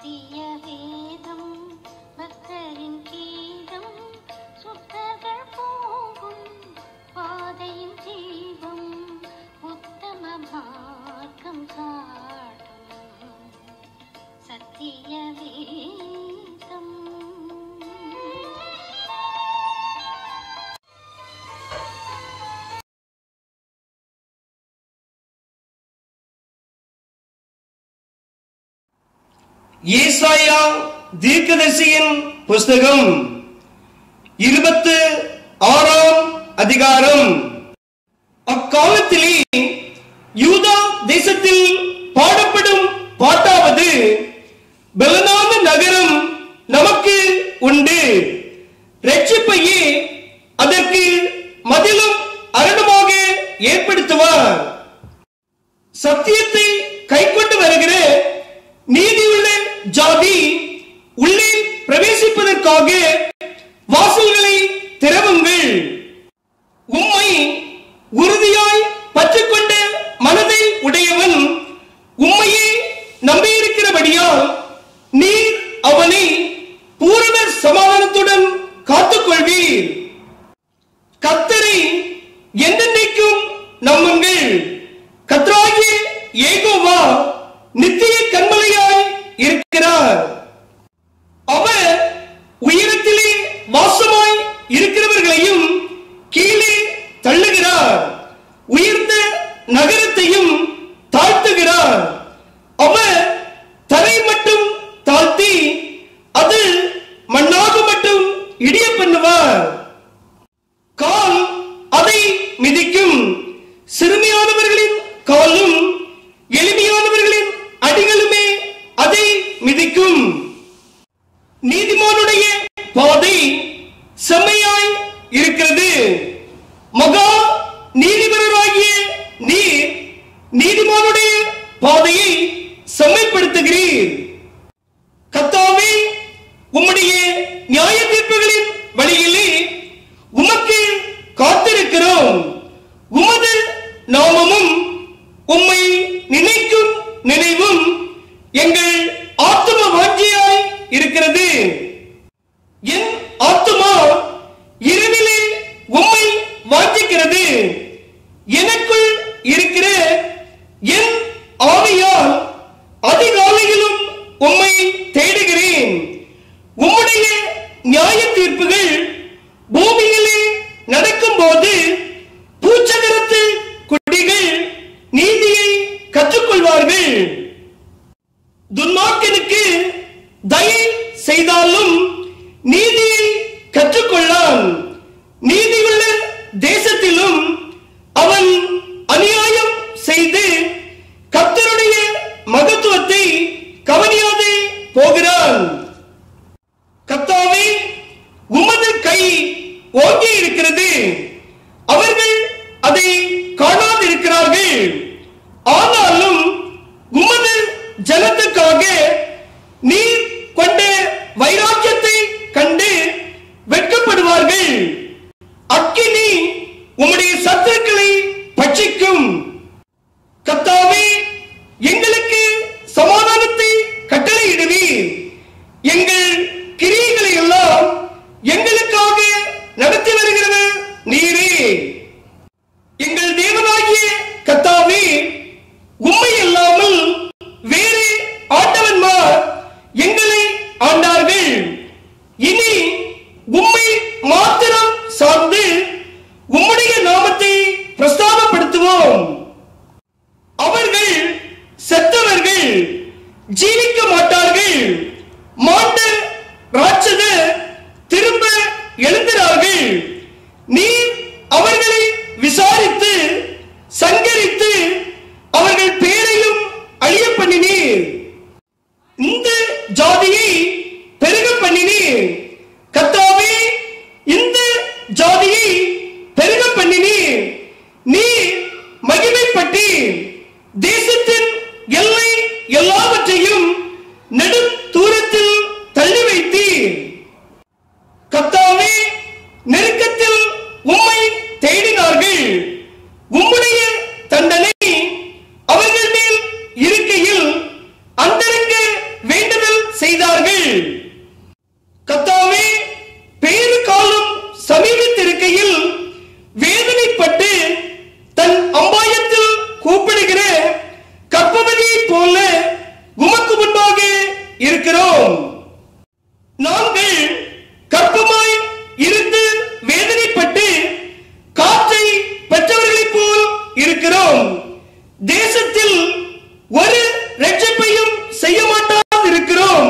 சத்திய வேதம் பக்தரின் கீதம் சுத்தர்கள் போகும் பாதையின் ஜீவம் உத்தம மார்க்கம் காட்டும் சத்திய வேதம். ஏசாயா தீர்க்கதரிசியின் புஸ்தகம் 26ஆம் அதிகாரம். அக்காலத்திலே யூதா தேசத்தில் பாடப்படும் பாட்டாவது, பெலனான நகரம் நமக்கு உண்டு, இரட்சிப்பையே அதற்கு மதிலும் அரணுமாக ஏற்படுத்துவார். சத்தியத்தை கைக்கொண்டு வருகிற நீதியுள்ள ஜாதி உள்ளே பிரவேசிப்பதற்காக வாசல்களை திறவுங்கள். உம்மை உறுதியாய் பற்றிக்கொண்ட மனதை உடையவன் உம்மையே நம்பியிருக்கிறபடியால் நீர் அவனை பூரண சமாதானத்துடன் காத்துக்கொள்வீர். கர்த்தரை என்றென்றைக்கும் நம்புங்கள். கர்த்தராகிய யெகோவா நித்திய கன்மலையாய் இருக்கிறார். அவர் உயரத்திலே வாசமாய் இருக்கிறவர்களையும் கீழே தள்ளுகிறார், உயர்ந்த நகரத்தையும் தாழ்த்துகிறார். அவர் தரை மட்டும் தாழ்த்தி அது மண்ணாக மட்டும் இடிய பண்ணுவார். கால் அதை மிதிக்கும். சிறுமியானவர்களின் காலும் எளிமையானவர்களின் அடிகளுமே அதை மிதிக்கும். நீதிமானுடைய பாதை செம்மையாய் இருக்கிறது. மகா நீதிபரராகிய நீர் நீதிமானுடைய பாதையை செம்மைப்படுத்துகிறீர். கர்த்தாவே, உம்முடைய நியாய தீர்ப்புகளின் வழியிலே உமக்கு காத்திருக்கிறோம். உமது நாமமும் உம்மை நினைக்கும் நினைவும் எங்கள் ஆத்தும வாஞ்சியாய் இருக்கிறது. என் ஆத்துமா இரவிலே உம்மை வாஞ்சிக்கிறது. எனக்குள் இருக்கிற என் ஆவியால் அதிகாலையிலும் உம்மை தேடுகிறேன். உம்முடைய நியாய தீர்ப்புகள் பூமியிலே நடக்கும் போது பூச்சகரத்து குடிகள் நீதியை கற்றுக்கொள்வார்கள். துன்மார்க்கனுக்கு தயை செய்தாலும் நீதியை கற்றுக்கொள்ளான். நீதியுள்ள தேசத்திலும் அவன் அநியாயம் செய்து கர்த்தருடைய மகத்துவத்தை கவனியாதே போகிறான். கர்த்தாவே, உமது கை ஓங்கி இருக்கிறது, அவர்கள் அதை காணாதிருக்கிறார்கள். ஆனாலும் உமது ஜனத்துக்காக நீர் கொண்ட வைராக்கியத்தை கண்டு வெட்கப்படுவார்கள். அக்கினி உம்முடைய சத்துருக்களை பட்சிக்கும். கர்த்தாவே, எங்களுக்கு சமாதானத்தை கட்டளையிடுவீர். எங்கள் கிரியைகளை எல்லாம் எங்களுக்காக நடத்தி வருகிறவர் நீரே. எங்கள் தேவனாகிய கர்த்தாவே, உம்மை இல்லாமல் வேறு ஆண்டவன்மார் எங்களை ஆண்டார்கள். இனி உம்மை மாத்திரம் சார்ந்து உம்முடைய நாமத்தை பிரஸ்தாபப்படுத்துவோம். அவர்கள் செத்தவர்கள் ஜீவிக்க மாட்டார்கள். மாண்ட ராட்சதர் திரும்ப எழுந்தார்கள். நீர் அவர்களை விசாரித்து சங்கரித்து அவர்கள் பேரையும் அழிய பண்ணினீர். இந்த ஜாதியை பெருக பண்ணினீர். கர்த்தாவே, இந்த ஜாதியை பெருக பண்ணினீர். நீர் மகிமைப்பட்டீர். தேசத்தின் எல்லை எல்லாவற்றையும் நெடும் தூர கொண்டார்கள். கர்த்தாவே, பேறு காலம் சமீபித்திருக்கையில் வேதனைப்பட்டு தன் அம்பாயத்தில் கூப்பிடுகிற கர்ப்பவதியை போல உமக்கு முன்பாக இருக்கிறோம். நாங்கள் கர்ப்பமாய் இருந்து வேதனைப்பட்டு காற்றை பெற்றவர்களைப் போல் இருக்கிறோம். தேசத்தில் ஒரு ரட்சிப்பையும் செய்ய மாட்டாது இருக்கிறோம்.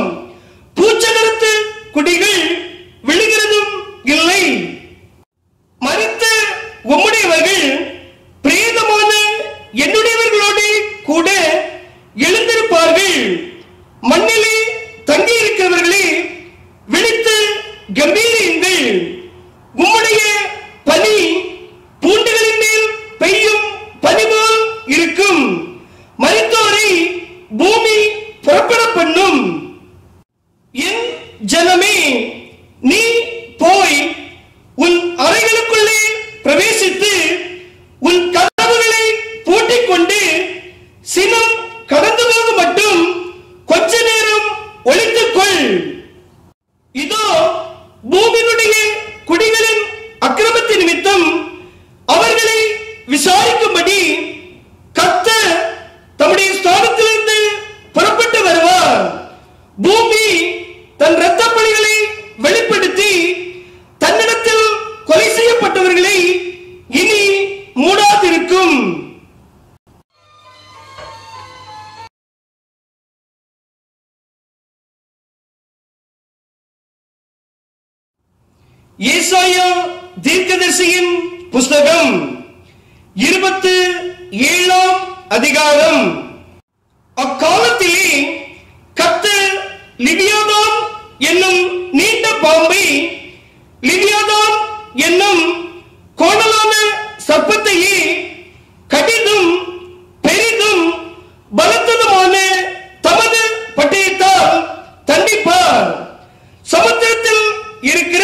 பூச்சகரத்து குடிகள் விழுகிறதும் இல்லை. மரித்த உம்முடையவர்கள் பிரேதமான என்னுடையவர்களோடு கூட எழுந்திருப்பார்கள். மண்ணிலே தங்கியிருக்கிறவர்களே, விழித்து கம்பீரியுங்கள். உம்முடைய பனி பூண்டுகளின் மேல் பெய்யும் பனி போல் இருக்கும். மரித்தோரை பூமி புறப்பட பண்ணும். என் ஜனமே, நீ போய் உன் அறைகளுக்குள்ளே பிரவேசித்து உன் கதவுகளை பூட்டிக் கொண்டு சினம் கடந்து போக மட்டும் கொஞ்ச நேரம் ஒளித்துக்கொள். இதோ பூமியினுடைய குடிகளின் அக்கிரமத்தின் நிமித்தம் அவர்களை விசாரிக்கும்படி கர்த்தர் தம்முடைய ஸ்தானத்திலிருந்து புறப்பட்டு வருவார். பூமி தன் இரத்த பலிகளை வெளிப்படுத்தி தன்னிடத்தில் கொலை செய்யப்பட்டவர்களை இனி மூடாதிருக்கும். ஏசாயா தீர்க்கதரிசியின் புஸ்தகம் 27ஆம் அதிகாரம். அக்காலத்திலே கர்த்தர் லிவியாதான் என்னும் நீண்ட பாம்பை, லிவியாதான் என்னும் கோணலான சர்ப்பத்தையே கடிதும் பெரிதும் பலத்ததுமான தமது பட்டயத்தால் தண்டிப்பார். சமுத்திரத்தில் இருக்கிற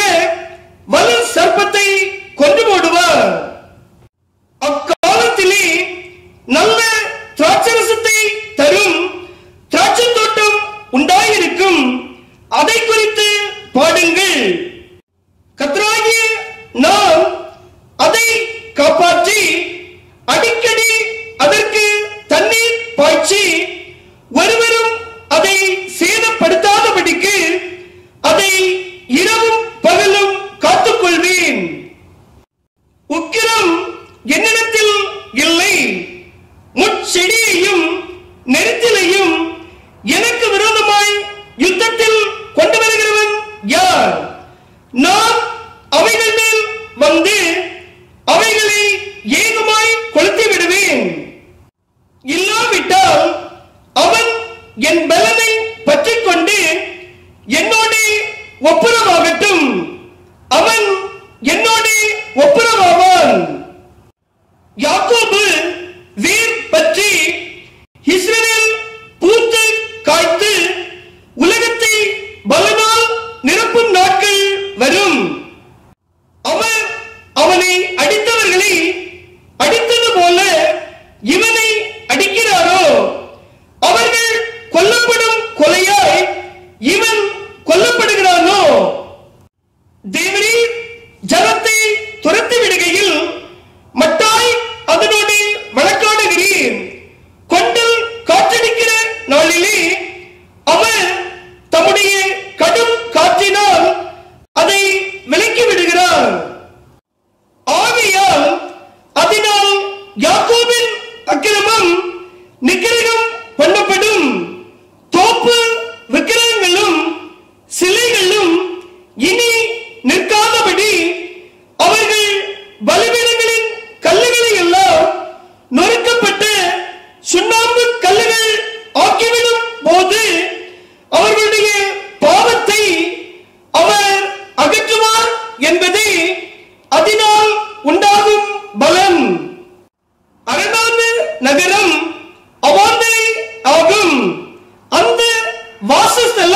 வலு சர்ப்பத்தை கொண்டு போடுவார். அக்காலத்திலே நல்ல திராட்சரசத்தை தரும் திராட்சை தோட்டம் உண்டாயிருக்கும். அதை குறித்து பாடுங்கள். கர்த்தராகிய நான் அதை காப்பாற்றி அடிக்கடி அதற்கு தண்ணீர் பாய்ச்சி ஒருவரும் அதை சேதப்படுத்தாதபடிக்கு அதை இரவும் பகலும் காத்துக்கொள்வேன். உக்கிரம் என்னிடத்தில் இல்லை. முட்செடியையும் நெருத்திலையும் எனக்கு விரோதமாய் யுத்தத்தில் கொண்டு வருகிறவன் யார்? நான் அவைகள் மேல் வந்து அவைகளை ஏகமாய் கொளுத்தி விடுவேன். இல்லாவிட்டால் அவன் என் பலனை பற்றிக் கொண்டு என்னோடு ஒப்புரவாகட்டும். அவன் என்னோடு ஒப்புரவாவான். யாக்கோபு வேர் பற்றி இஸ்ரவேல் பூத்து காய்த்து உலகத்தை பலனால் நிரப்பும் நாட்கள் வரும். அவர் அவனை அடித்தவர்களை அடித்தது போல இவனை அடிக்கிறாரோ? அவர்கள் கொல்லப்படும் கொலையாய் இவன் கொல்லப்படுகிறானோ? தேவரீர் ஜனத்தை துரத்தி விடுகையில் மட்டாய் அதனோடு வழக்காடுகிறீர். கொண்டல் காற்றடிக்கிற நாளிலே அவர் தம்முடைய கடும் காற்றினால் அதை விலக்கி விடுகிறார். ஆகையால் அதனால் யாக்கோபின் அக்கிரமம் நிக்கிரகம் பண்ணப்படும். தோப்பு விக்கிரகங்களும் சிலைகளும் இனி நிற்காதபடி அவர்கள் பலிபீடங்களின் கல்லுகளை எல்லாம் நொறுக்கப்பட்ட சுண்ணாம்பு கல்லுகள் ஆக்கிவிடும் போது அவர்களுடைய பாவத்தை அவர் அகற்றுவார் என்பதே அதனால் உண்டாகும் பலன். அரணான நகரம் அவாந்தை ஆகும். அந்த வாசஸ்தலம்